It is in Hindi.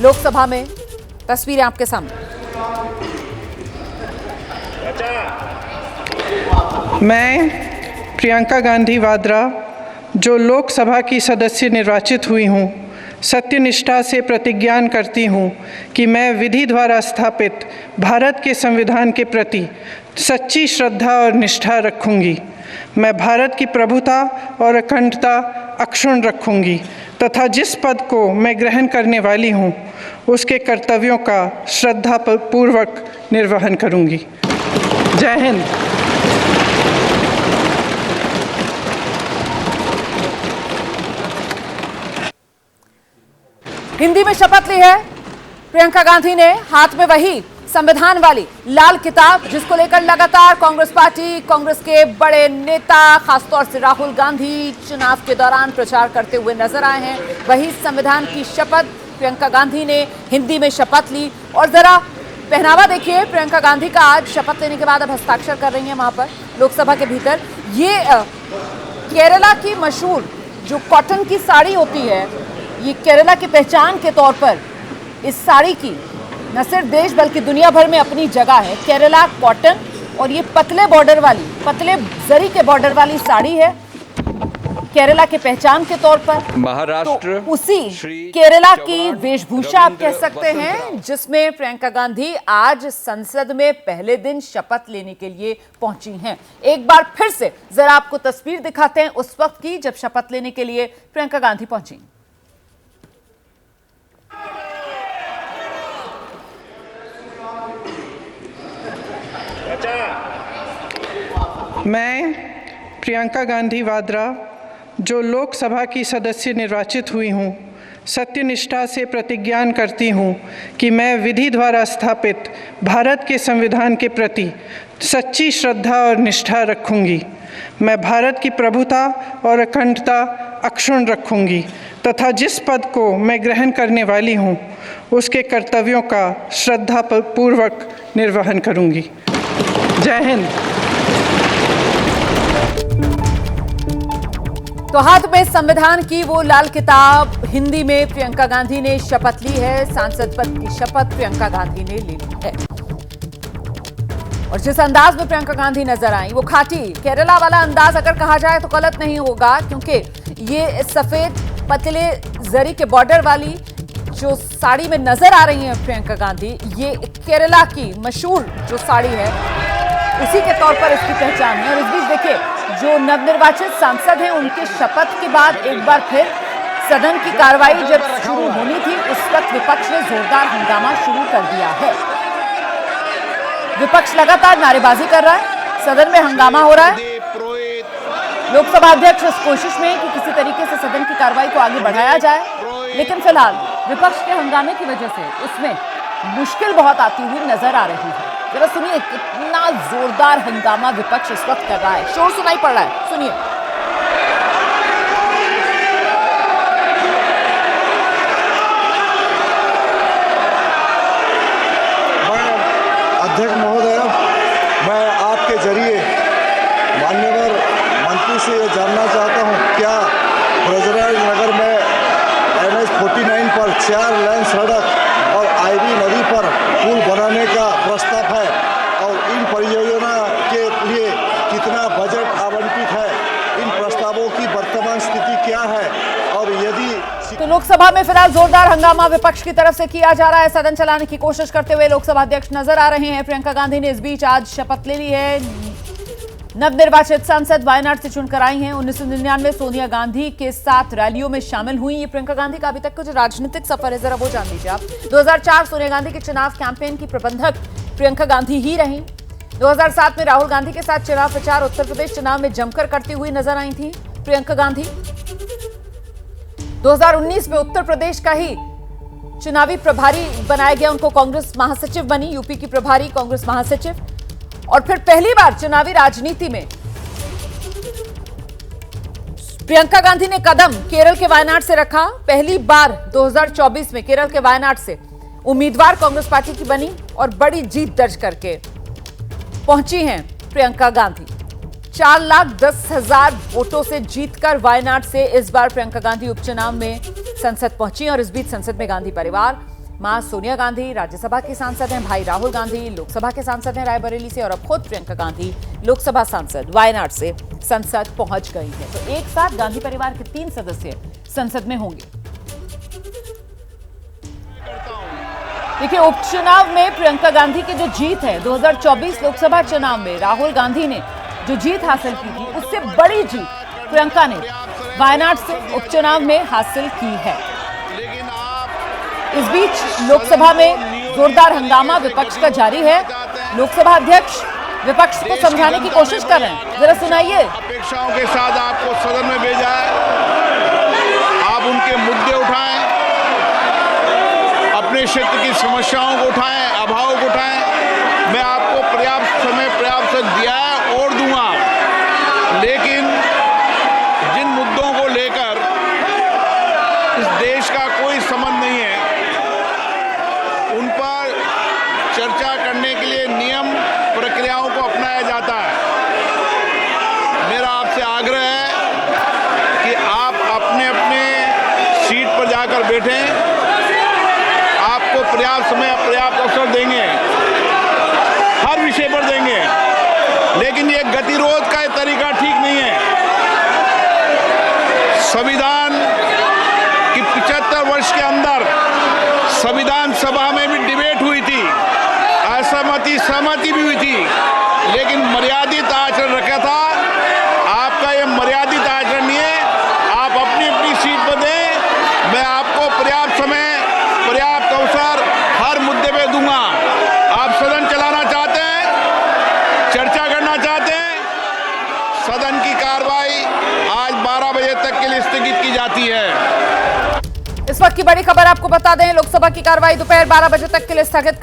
लोकसभा में। तस्वीरें आपके सामने। मैं प्रियंका गांधी वाड्रा, जो लोकसभा की सदस्य निर्वाचित हुई हूँ, सत्यनिष्ठा से प्रतिज्ञा करती हूँ कि मैं विधि द्वारा स्थापित भारत के संविधान के प्रति सच्ची श्रद्धा और निष्ठा रखूँगी। मैं भारत की प्रभुता और अखंडता अक्षुण्ण रखूँगी तथा जिस पद को मैं ग्रहण करने वाली हूँ उसके कर्तव्यों का श्रद्धापूर्वक निर्वहन करूँगी। जय हिंद। हिंदी में शपथ ली है प्रियंका गांधी ने, हाथ में वही संविधान वाली लाल किताब जिसको लेकर लगातार कांग्रेस पार्टी, कांग्रेस के बड़े नेता, खासतौर से राहुल गांधी चुनाव के दौरान प्रचार करते हुए नजर आए हैं। वही संविधान की शपथ प्रियंका गांधी ने हिंदी में शपथ ली। और जरा पहनावा देखिए प्रियंका गांधी का। आज शपथ लेने के बाद अब हस्ताक्षर कर रही हैं वहां पर लोकसभा के भीतर। ये केरला की मशहूर जो कॉटन की साड़ी होती है, ये केरला की पहचान के तौर पर इस साड़ी की न सिर्फ देश बल्कि दुनिया भर में अपनी जगह है। केरला कॉटन और ये पतले बॉर्डर वाली, पतले जरी के बॉर्डर वाली साड़ी है केरला के पहचान के तौर पर। महाराष्ट्र तो उसी केरला की वेशभूषा आप कह सकते हैं जिसमें प्रियंका गांधी आज संसद में पहले दिन शपथ लेने के लिए पहुंची हैं। एक बार फिर से जरा आपको तस्वीर दिखाते हैं उस वक्त की जब शपथ लेने के लिए प्रियंका गांधी पहुंची। मैं प्रियंका गांधी वाड्रा, जो लोकसभा की सदस्य निर्वाचित हुई हूँ, सत्यनिष्ठा से प्रतिज्ञा करती हूँ कि मैं विधि द्वारा स्थापित भारत के संविधान के प्रति सच्ची श्रद्धा और निष्ठा रखूँगी। मैं भारत की प्रभुता और अखंडता अक्षुण्ण रखूँगी तथा जिस पद को मैं ग्रहण करने वाली हूँ उसके कर्तव्यों का श्रद्धापूर्वक निर्वहन करूँगी। जय हिंद। तो हाथ में संविधान की वो लाल किताब, हिंदी में प्रियंका गांधी ने शपथ ली है। सांसद पद की शपथ प्रियंका गांधी ने ली है। और जिस अंदाज में प्रियंका गांधी नजर आई, वो खाटी केरला वाला अंदाज अगर कहा जाए तो गलत नहीं होगा, क्योंकि ये सफेद पतले जरी के बॉर्डर वाली जो साड़ी में नजर आ रही है प्रियंका गांधी, ये केरला की मशहूर जो साड़ी है उसी के तौर पर इसकी पहचान है। और इस बीच देखिए जो नवनिर्वाचित सांसद हैं उनके शपथ के बाद एक बार फिर सदन की कार्रवाई जब शुरू होनी थी उस वक्त विपक्ष ने जोरदार हंगामा शुरू कर दिया है। विपक्ष लगातार नारेबाजी कर रहा है, सदन में हंगामा हो रहा है। लोकसभा अध्यक्ष इस कोशिश में कि किसी तरीके से सदन की कार्रवाई को आगे बढ़ाया जाए, लेकिन फिलहाल विपक्ष के हंगामे की वजह से उसमें मुश्किल बहुत आती हुई नजर आ रही है। जरा सुनिए कितना जोरदार हंगामा विपक्ष इस वक्त कर रहा है, शोर सुनाई पड़ रहा है, सुनिए। अध्यक्ष महोदय, मैं आपके जरिए माननीय मंत्री से ये जानना चाहता हूँ, क्या ब्रजराज नगर में NH-49 पर 4 लेन सड़क और आईवी नदी पर पुल बनाने का प्रस्ताव है और इन परियोजना के लिए कितना बजट आवंटित है, इन प्रस्तावों की वर्तमान स्थिति क्या है और यदि। तो लोकसभा में फिलहाल जोरदार हंगामा विपक्ष की तरफ से किया जा रहा है। सदन चलाने की कोशिश करते हुए लोकसभा अध्यक्ष नजर आ रहे हैं। प्रियंका गांधी ने इस बीच आज शपथ ले ली है। नवनिर्वाचित सांसद वायनाड से चुनकर आई हैं। 1999 सोनिया गांधी के साथ रैलियों में शामिल हुई। ये प्रियंका गांधी का अभी तक का जो राजनीतिक सफर है जरा वो जान लीजिए आप। 2004 सोनिया गांधी के चुनाव कैंपेन की प्रबंधक प्रियंका गांधी ही रहीं। 2007 में राहुल गांधी के साथ चुनाव प्रचार उत्तर प्रदेश चुनाव में जमकर करती हुई नजर आई थी प्रियंका गांधी। 2019 में उत्तर प्रदेश का ही चुनावी प्रभारी बनाया गया, उनको कांग्रेस महासचिव बनी, यूपी की प्रभारी कांग्रेस महासचिव। और फिर पहली बार चुनावी राजनीति में प्रियंका गांधी ने कदम केरल के वायनाड से रखा। पहली बार 2024 में केरल के वायनाड से उम्मीदवार कांग्रेस पार्टी की बनी और बड़ी जीत दर्ज करके पहुंची हैं प्रियंका गांधी। 4,10,000 वोटों से जीतकर वायनाड से इस बार प्रियंका गांधी उपचुनाव में संसद पहुंची। और इस बीच संसद में गांधी परिवार, मां सोनिया गांधी राज्यसभा की सांसद हैं, भाई राहुल गांधी लोकसभा के सांसद हैं रायबरेली से, और अब खुद प्रियंका गांधी लोकसभा सांसद वायनाड से संसद पहुंच गई हैं। तो एक साथ गांधी परिवार के 3 सदस्य संसद में होंगे। देखिए, उपचुनाव में प्रियंका गांधी की जो जीत है 2024 लोकसभा चुनाव में राहुल गांधी ने जो जीत हासिल की थी, उससे बड़ी जीत प्रियंका ने वायनाड से उपचुनाव में हासिल की है। इस बीच लोकसभा में जोरदार हंगामा विपक्ष का जारी है। लोकसभा अध्यक्ष विपक्ष को समझाने की कोशिश कर रहे हैं, जरा सुनाइए। अपेक्षाओं के साथ आपको सदन में भेजा है, आप उनके मुद्दे उठाएं, अपने क्षेत्र की समस्याओं को उठाएं, अभाव को उठाएं। मैं आपको पर्याप्त समय पर्याप्त दिया है और दूंगा, लेकिन जिन मुद्दों को लेकर इस देश का कोई संबंध नहीं है, उन पर चर्चा करने के लिए नियम प्रक्रियाओं को अपनाया जाता है। मेरा आपसे आग्रह है कि आप अपने अपने सीट पर जाकर बैठें। आपको पर्याप्त समय पर्याप्त अवसर देंगे, हर विषय पर देंगे, लेकिन ये गतिरोध का तरीका ठीक नहीं है। संविधान की 75 वर्ष के अंदर संविधान सभा में भी डिबेट हुई थी, असहमति सहमति भी हुई थी, लेकिन मर्यादित आचरण रखा था। आपका ये मर्यादित आचरण नहीं है। आप अपनी अपनी सीट पर दें, मैं आपको पर्याप्त समय पर्याप्त अवसर हर मुद्दे पे दूंगा। आप सदन चलाना चाहते हैं, चर्चा करना चाहते हैं, सदन की कार्रवाई आज 12 बजे तक के लिए स्थगित की जाती है। इस वक्त की बड़ी खबर आपको बता दें, लोकसभा की कार्रवाई दोपहर 12 बजे तक के लिए स्थगित कर